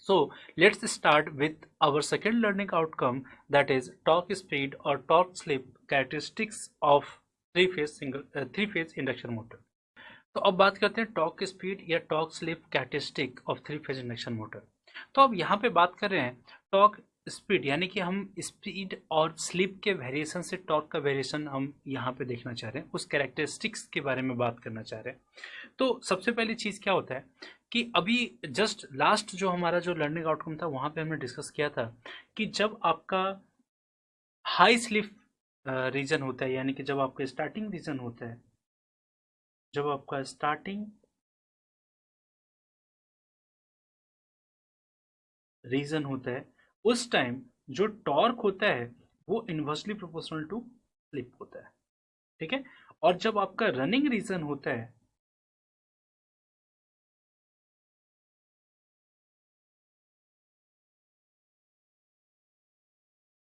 So let's start with our second learning outcome, that is torque speed or torque slip characteristics of three phase induction motor. तो अब बात करते हैं torque speed या torque slip characteristic of three phase induction motor. तो अब यहाँ पे बात कर रहे हैं टॉर्क स्पीड, यानी कि हम स्पीड और स्लिप के वेरिएशन से टॉर्क का वेरिएशन हम यहाँ पे देखना चाह रहे हैं, उस कैरेक्टरिस्टिक्स के बारे में बात करना चाह रहे हैं। तो सबसे पहली चीज़ क्या होता है कि अभी जस्ट लास्ट जो हमारा जो लर्निंग आउटकम था वहाँ पे हमने डिस्कस किया था कि जब आपका हाई स्लिप रीजन होता है, यानी कि जब आपका स्टार्टिंग रीजन होता है, जब आपका स्टार्टिंग रीजन होता है उस टाइम जो टॉर्क होता है वो इन्वर्सली प्रोपोर्शनल टू स्लिप होता है, ठीक है। और जब आपका रनिंग रीजन होता है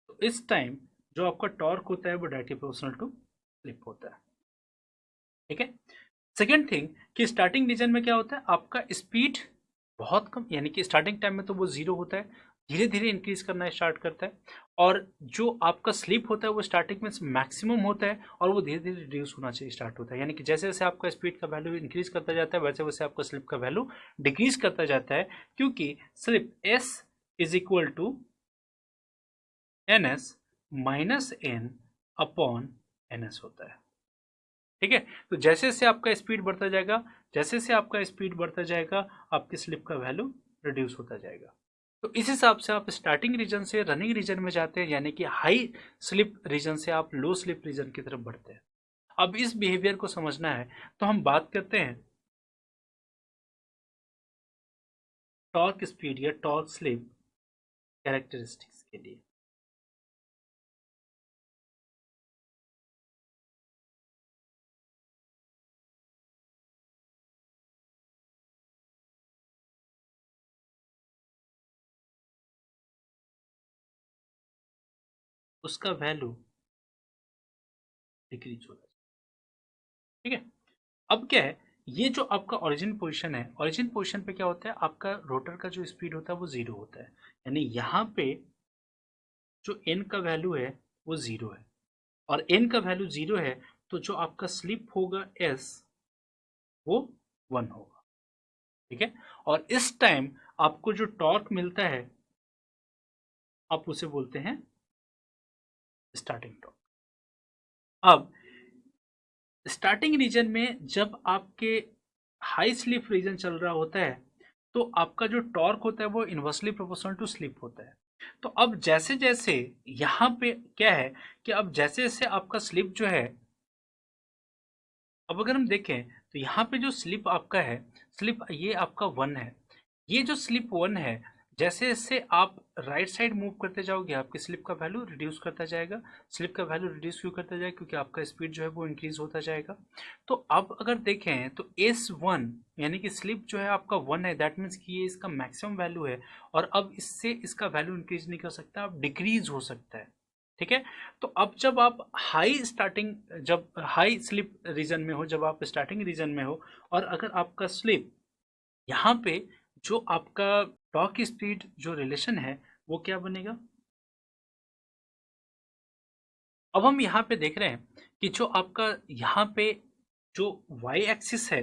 तो इस टाइम जो आपका टॉर्क होता है वो डायरेक्टली प्रोपोर्शनल टू स्लिप होता है, ठीक है। सेकेंड थिंग कि स्टार्टिंग रीजन में क्या होता है, आपका स्पीड बहुत कम, यानी कि स्टार्टिंग टाइम में तो वो जीरो होता है, धीरे धीरे इंक्रीज करना स्टार्ट करता है। और जो आपका स्लीप होता है वो स्टार्टिंग में मैक्सिमम होता है और वो धीरे धीरे रिड्यूस होना चाहिए स्टार्ट होता है, यानी कि जैसे जैसे आपका स्पीड का वैल्यू इंक्रीज करता जाता है वैसे वैसे आपका स्लिप का वैल्यू डिक्रीज करता जाता है, क्योंकि slip S is equal to N S minus N upon N S होता है, ठीक है। तो जैसे जैसे आपका स्पीड बढ़ता जाएगा, जैसे जैसे आपका स्पीड बढ़ता जाएगा आपकी स्लिप का वैल्यू रिड्यूस होता जाएगा। तो इस हिसाब से आप स्टार्टिंग रीजन से रनिंग रीजन में जाते हैं, यानी कि हाई स्लिप रीजन से आप लो स्लिप रीजन की तरफ बढ़ते हैं। अब इस बिहेवियर को समझना है तो हम बात करते हैं टॉर्क स्पीड या टॉर्क स्लिप कैरेक्टरिस्टिक्स के लिए। उसका वैल्यू डिक्रीज होता है, ठीक है। अब क्या है, ये जो आपका ओरिजिन पोजीशन है, ओरिजिन पोजीशन पे क्या होता है, आपका रोटर का जो स्पीड होता है वो जीरो होता है, यानी यहाँ पे जो एन का वैल्यू है वो जीरो है और एन का वैल्यू जीरो है, तो जो आपका स्लिप होगा एस वो वन होगा, ठीक है। और इस टाइम आपको जो टॉर्क मिलता है आप उसे बोलते हैं स्टार्टिंग टॉर्क। अब स्टार्टिंग रीजन में जब आपके हाई स्लिप रीजन चल रहा होता है तो आपका जो टॉर्क होता है वो इन्वर्सली प्रोपोर्शनल टू स्लिप होता है। तो अब जैसे जैसे यहाँ पे क्या है कि अब जैसे जैसे आपका स्लिप जो है, अब अगर हम देखें तो यहाँ पे जो स्लिप आपका है, स्लिप ये आपका वन है, ये जो स्लिप वन है जैसे जैसे आप राइट साइड मूव करते जाओगे आपकी स्लिप का वैल्यू रिड्यूस करता जाएगा। स्लिप का वैल्यू रिड्यूस क्यों करता जाएगा, क्योंकि आपका स्पीड जो है वो इंक्रीज होता जाएगा। तो अब अगर देखें तो एस वन यानी कि स्लिप जो है आपका वन है, दैट मीन्स कि ये इसका मैक्सिमम वैल्यू है और अब इससे इसका वैल्यू इंक्रीज नहीं कर सकता, अब डिक्रीज हो सकता है, ठीक है। तो अब जब आप जब हाई स्लिप रीजन में हो, जब आप स्टार्टिंग रीजन में हो और अगर आपका स्लिप यहाँ पे जो आपका टॉर्क स्पीड जो रिलेशन है वो क्या बनेगा, अब हम यहाँ पे देख रहे हैं कि जो आपका यहाँ पे जो y एक्सिस है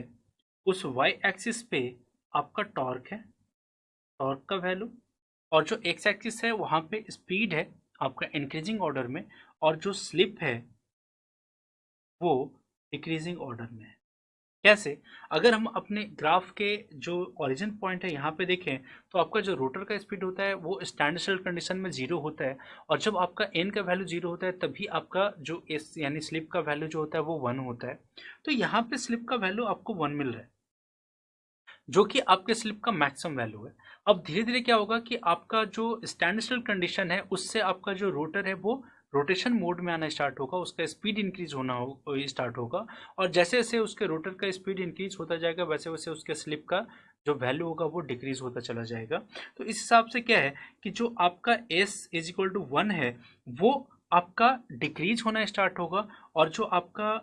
उस y एक्सिस पे आपका टॉर्क है, टॉर्क का वैल्यू, और जो x एक्सिस है वहाँ पे स्पीड है आपका इंक्रीजिंग ऑर्डर में, और जो स्लिप है वो डिक्रीजिंग ऑर्डर में है। कैसे, अगर हम अपने ग्राफ के जो ओरिजिन पॉइंट है यहाँ पे देखें तो आपका जो रोटर का स्पीड होता है वो स्टैंड स्टिल कंडीशन में जीरो होता है, और जब आपका एन का वैल्यू जीरो होता है तभी आपका जो एस यानी स्लिप का वैल्यू जो होता है वो वन होता है। तो यहाँ पे स्लिप का वैल्यू आपको वन मिल रहा है जो कि आपके स्लिप का मैक्सिमम वैल्यू है। अब धीरे धीरे क्या होगा कि आपका जो स्टैंड स्टिल कंडीशन है उससे आपका जो रोटर है वो रोटेशन मोड में आना स्टार्ट होगा, उसका स्पीड इंक्रीज होना स्टार्ट होगा, और जैसे जैसे उसके रोटर का स्पीड इंक्रीज होता जाएगा वैसे वैसे उसके स्लिप का जो वैल्यू होगा वो डिक्रीज होता चला जाएगा। तो इस हिसाब से क्या है कि जो आपका S is equal to one है वो आपका डिक्रीज होना स्टार्ट होगा, और जो आपका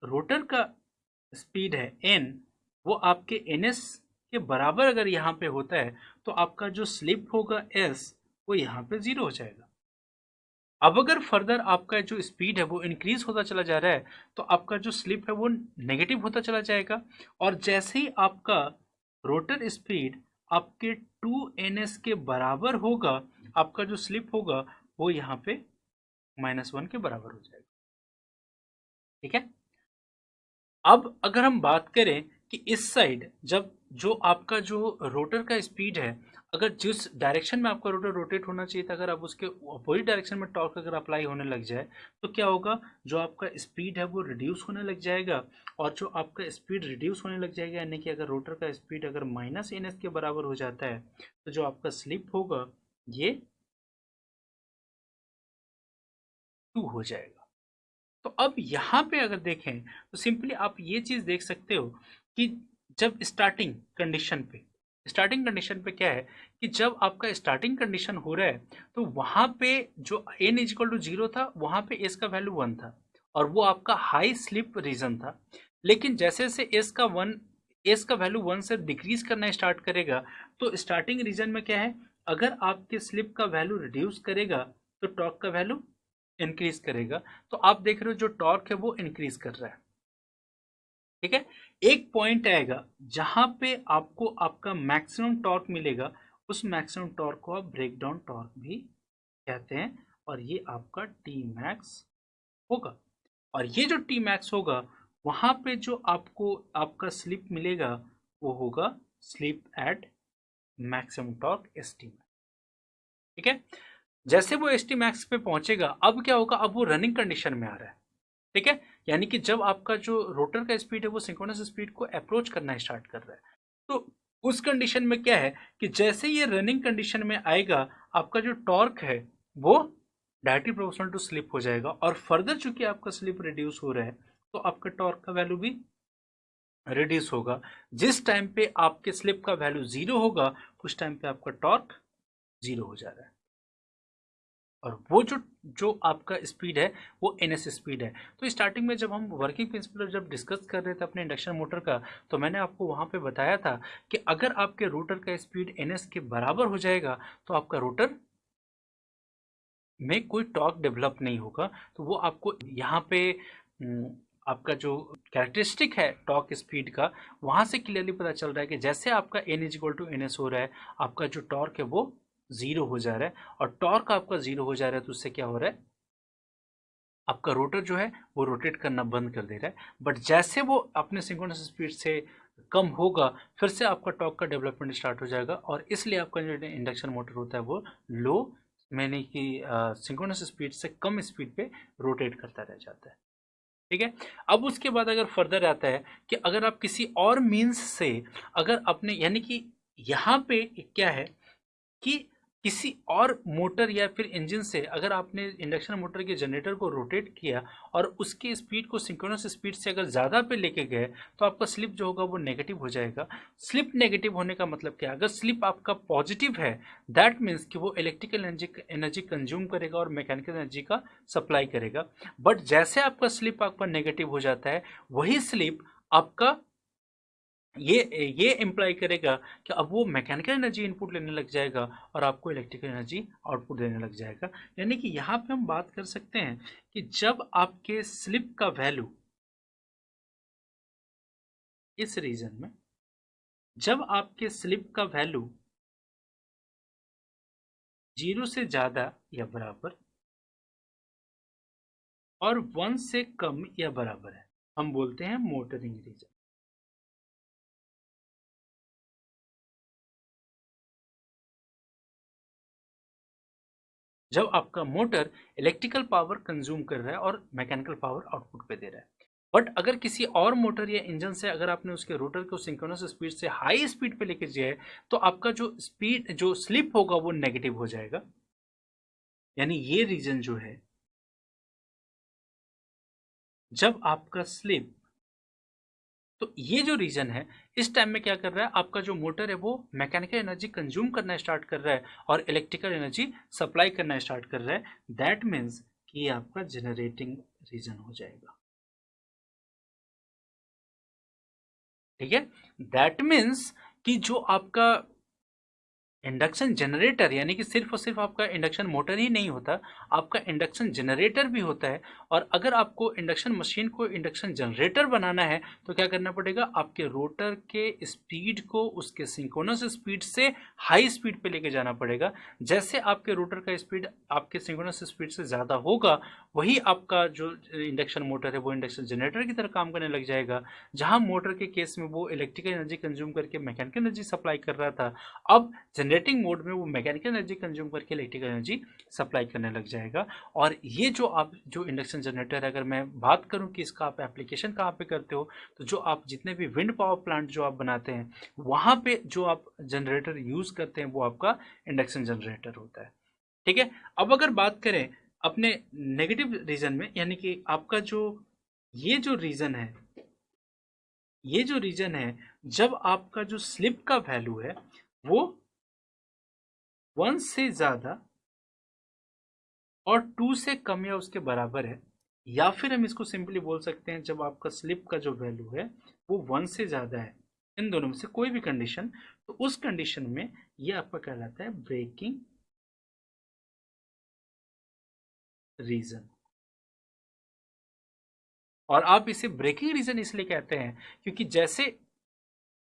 रोटर का स्पीड है एन वो आपके एन एस के बराबर अगर यहाँ पे होता है तो आपका जो स्लिप होगा एस वो यहाँ पे 0 हो जाएगा। अब अगर फर्दर आपका जो स्पीड है वो इंक्रीज होता चला जा रहा है तो आपका जो स्लिप है वो नेगेटिव होता चला जाएगा। और जैसे ही आपका रोटर स्पीड आपके 2ns के बराबर होगा, आपका जो स्लिप होगा वो यहाँ पे -1 के बराबर हो जाएगा। ठीक है। अब अगर हम बात करें कि इस साइड जब जो आपका जो रोटर का स्पीड है, अगर जिस डायरेक्शन में आपका रोटर रोटेट होना चाहिए था, अगर आप उसके अपोजिट डायरेक्शन में टॉर्क अगर अप्लाई होने लग जाए तो क्या होगा, जो आपका स्पीड है वो रिड्यूस होने लग जाएगा। और जो आपका स्पीड रिड्यूस होने लग जाएगा यानी कि अगर रोटर का स्पीड अगर -ns के बराबर हो जाता है तो जो आपका स्लिप होगा ये 2 हो जाएगा। तो अब यहाँ पे अगर देखें तो सिंपली आप ये चीज देख सकते हो कि जब स्टार्टिंग कंडीशन पे क्या है कि जब आपका स्टार्टिंग कंडीशन हो रहा है तो वहां पे जो n इक्वल टू 0 था वहां पे s का वैल्यू 1 था और वो आपका हाई स्लिप रीजन था। लेकिन जैसे जैसे s का वैल्यू 1 से डिक्रीज करना स्टार्ट करेगा तो स्टार्टिंग रीजन में क्या है, अगर आपके स्लिप का वैल्यू रिड्यूस करेगा तो टॉर्क का वैल्यू इंक्रीज करेगा। तो आप देख रहे हो जो टॉर्क है वो इंक्रीज कर रहा है। ठीक है। एक पॉइंट आएगा जहां पे आपको आपका मैक्सिमम टॉर्क मिलेगा, उस मैक्सिमम टॉर्क को आप ब्रेक डाउन टॉर्क भी कहते हैं और ये आपका टी मैक्स होगा। और ये जो टी मैक्स होगा वहां पे जो आपको आपका स्लिप मिलेगा वो होगा slip at maximum torque S T max. ठीक है। जैसे वो एस टी मैक्स पे पहुंचेगा अब क्या होगा, अब वो रनिंग कंडीशन में आ रहा है। ठीक है। यानी कि जब आपका जो रोटर का स्पीड है वो सिंक्रोनस स्पीड को अप्रोच करना स्टार्ट कर रहा है तो उस कंडीशन में क्या है कि जैसे ये रनिंग कंडीशन में आएगा आपका जो टॉर्क है वो डायरेक्टली प्रोपोर्शनल टू स्लिप हो जाएगा। और फर्दर चूंकि आपका स्लिप रिड्यूस हो रहा है तो आपका टॉर्क का वैल्यू भी रिड्यूस होगा। जिस टाइम पे आपके स्लिप का वैल्यू 0 होगा उस टाइम पे आपका टॉर्क 0 हो जा रहा है। और वो जो जो आपका स्पीड है वो एनएस स्पीड है। तो स्टार्टिंग में जब हम वर्किंग प्रिंसिपल जब डिस्कस कर रहे थे अपने इंडक्शन मोटर का तो मैंने आपको वहाँ पे बताया था कि अगर आपके रोटर का स्पीड एनएस के बराबर हो जाएगा तो आपका रोटर में कोई टॉर्क डेवलप नहीं होगा। तो वो आपको यहाँ पे आपका जो कैरेक्टरिस्टिक है टॉर्क स्पीड का वहाँ से क्लियरली पता चल रहा है कि जैसे आपका N is equal to N S हो रहा है आपका जो टॉर्क है वो 0 हो जा रहा है। और टॉर्क आपका 0 हो जा रहा है तो उससे क्या हो रहा है, आपका रोटर जो है वो रोटेट करना बंद कर दे रहा है। बट जैसे वो अपने सिंक्रोनस स्पीड से कम होगा फिर से आपका टॉर्क का डेवलपमेंट स्टार्ट हो जाएगा और इसलिए आपका जो इंडक्शन मोटर होता है वो लो मैंने कि सिंक्रोनस स्पीड से कम स्पीड पे रोटेट करता रह जाता है। ठीक है। अब उसके बाद अगर फर्दर आता है कि अगर आप किसी और मीन्स से अगर अपने यानी कि यहाँ पे क्या है कि किसी और मोटर या फिर इंजन से अगर आपने इंडक्शन मोटर के जनरेटर को रोटेट किया और उसकी स्पीड को सिंक्रोनस स्पीड से अगर ज़्यादा पे लेके गए तो आपका स्लिप जो होगा वो नेगेटिव हो जाएगा। स्लिप नेगेटिव होने का मतलब क्या है, अगर स्लिप आपका पॉजिटिव है दैट मीन्स कि वो इलेक्ट्रिकल एनर्जी कंज्यूम करेगा और मैकेनिकल एनर्जी का सप्लाई करेगा। बट जैसे आपका स्लिप आपका नेगेटिव हो जाता है वही स्लिप आपका ये इम्प्लाई करेगा कि अब वो मैकेनिकल एनर्जी इनपुट लेने लग जाएगा और आपको इलेक्ट्रिकल एनर्जी आउटपुट देने लग जाएगा। यानी कि यहाँ पे हम बात कर सकते हैं कि जब आपके स्लिप का वैल्यू इस रीजन में जब आपके स्लिप का वैल्यू 0 से ज़्यादा या बराबर और 1 से कम या बराबर है हम बोलते हैं मोटरिंग रीजन। जब आपका मोटर इलेक्ट्रिकल पावर कंज्यूम कर रहा है और मैकेनिकल पावर आउटपुट पे दे रहा है। बट अगर किसी और मोटर या इंजन से अगर आपने उसके रोटर को सिंक्रोनस स्पीड से हाई स्पीड पे लेके जाए तो आपका जो स्पीड जो स्लिप होगा वो नेगेटिव हो जाएगा। यानी ये रीजन जो है जब आपका स्लिप, तो ये जो रीजन है इस टाइम में क्या कर रहा है आपका जो मोटर है वो मैकेनिकल एनर्जी कंज्यूम करना स्टार्ट कर रहा है और इलेक्ट्रिकल एनर्जी सप्लाई करना स्टार्ट कर रहा है। दैट मीन्स कि ये आपका जनरेटिंग रीजन हो जाएगा। ठीक है। दैट मीन्स कि जो आपका इंडक्शन जनरेटर यानी कि सिर्फ और सिर्फ आपका इंडक्शन मोटर ही नहीं होता, आपका इंडक्शन जनरेटर भी होता है। और अगर आपको इंडक्शन मशीन को इंडक्शन जनरेटर बनाना है तो क्या करना पड़ेगा, आपके रोटर के स्पीड को उसके सिंक्रोनस स्पीड से हाई स्पीड पे लेके जाना पड़ेगा। जैसे आपके रोटर का स्पीड आपके सिंक्रोनस स्पीड से ज़्यादा होगा, वही आपका जो इंडक्शन मोटर है वो इंडक्शन जनरेटर की तरह काम करने लग जाएगा। जहाँ मोटर के केस में वो इलेक्ट्रिकल एनर्जी कंज्यूम करके मैकेनिकल एनर्जी सप्लाई कर रहा था, अब जनरेटिंग मोड में वो मैकेनिकल एनर्जी कंज्यूम करके इलेक्ट्रिकल एनर्जी सप्लाई करने लग जाएगा। और ये जो आप जो इंडक्शन जनरेटर है, अगर मैं बात करूं कि इसका आप एप्लीकेशन कहाँ पे करते हो, तो जो आप जितने भी विंड पावर प्लांट जो आप बनाते हैं वहाँ पे जो आप जनरेटर यूज करते हैं वो आपका इंडक्शन जनरेटर होता है। ठीक है। अब अगर बात करें अपने नेगेटिव रीजन में, यानी कि आपका जो ये जो रीजन है, ये जो रीजन है जब आपका जो स्लिप का वैल्यू है वो 1 से ज़्यादा और 2 से कम या उसके बराबर है, या फिर हम इसको सिंपली बोल सकते हैं जब आपका स्लिप का जो वैल्यू है वो 1 से ज़्यादा है, इन दोनों में से कोई भी कंडीशन, तो उस कंडीशन में ये आपका कहलाता है ब्रेकिंग रीजन। और आप इसे ब्रेकिंग रीजन इसलिए कहते हैं क्योंकि जैसे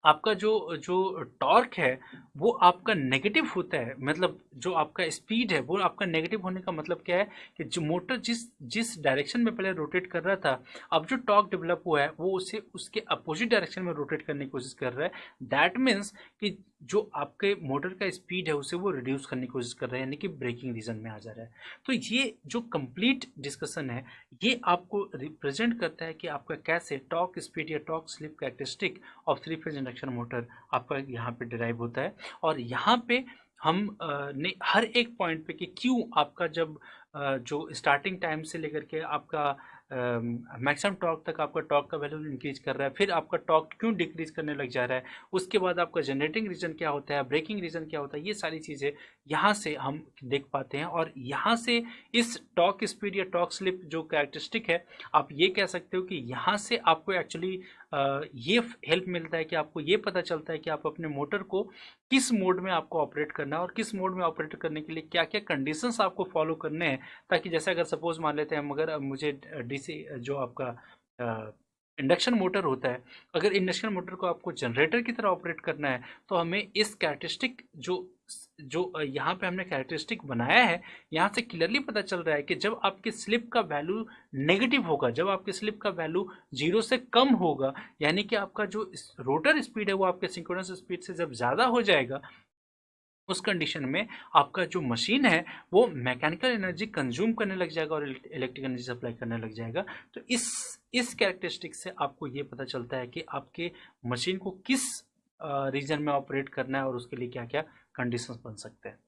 आपका जो जो टॉर्क है वो आपका नेगेटिव होता है, मतलब जो आपका स्पीड है वो आपका नेगेटिव होने का मतलब क्या है कि जो मोटर जिस जिस डायरेक्शन में पहले रोटेट कर रहा था, अब जो टॉर्क डेवलप हुआ है वो उसे उसके अपोजिट डायरेक्शन में रोटेट करने की कोशिश कर रहा है। दैट मीन्स कि जो आपके मोटर का स्पीड है उसे वो रिड्यूस करने की कोशिश कर रहा है, यानी कि ब्रेकिंग रीजन में आ जा रहा है। तो ये जो कंप्लीट डिस्कशन है ये आपको रिप्रेजेंट करता है कि आपका कैसे टॉर्क स्पीड या torque slip characteristic of three phase induction motor आपका यहाँ पे डिराइव होता है। और यहाँ पे हम ने हर एक पॉइंट पे कि क्यों आपका जब जो स्टार्टिंग टाइम से लेकर के आपका मैक्सिमम टॉर्क तक आपका टॉर्क का वैल्यू इंक्रीज कर रहा है, फिर आपका टॉर्क क्यों डिक्रीज करने लग जा रहा है, उसके बाद आपका जनरेटिंग रीजन क्या होता है, ब्रेकिंग रीजन क्या होता है, ये सारी चीज़ें यहाँ से हम देख पाते हैं। और यहाँ से इस टॉर्क स्पीड या टॉर्क स्लिप जो कैरेक्टरिस्टिक है, आप ये कह सकते हो कि यहाँ से आपको एक्चुअली ये हेल्प मिलता है कि आपको ये पता चलता है कि आप अपने मोटर को किस मोड में आपको ऑपरेट करना है और किस मोड में ऑपरेट करने के लिए क्या क्या कंडीशंस आपको फॉलो करने हैं। ताकि जैसे अगर सपोज मान लेते हैं हम, अगर मुझे डीसी जो आपका इंडक्शन मोटर होता है, अगर इंडक्शन मोटर को आपको जनरेटर की तरह ऑपरेट करना है तो हमें इस कैरेक्टरिस्टिक जो जो यहाँ पे हमने कैरेक्टरिस्टिक बनाया है, यहाँ से क्लियरली पता चल रहा है कि जब आपकी स्लिप का वैल्यू नेगेटिव होगा, जब आपकी स्लिप का वैल्यू 0 से कम होगा, यानी कि आपका जो रोटर स्पीड है वो आपके सिंक्रोनस स्पीड से जब ज़्यादा हो जाएगा, उस कंडीशन में आपका जो मशीन है वो मैकेनिकल एनर्जी कंज्यूम करने लग जाएगा और इलेक्ट्रिक एनर्जी सप्लाई करने लग जाएगा। तो इस कैरेक्टरिस्टिक से आपको ये पता चलता है कि आपके मशीन को किस रीजन में ऑपरेट करना है और उसके लिए क्या क्या कंडीशंस बन सकते हैं।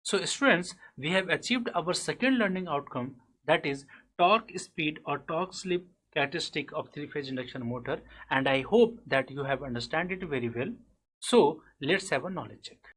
So students, we have achieved our second learning outcome, that is torque speed or torque slip characteristic of three-phase induction motor, and I hope that you have understand it very well. So let's have a knowledge check.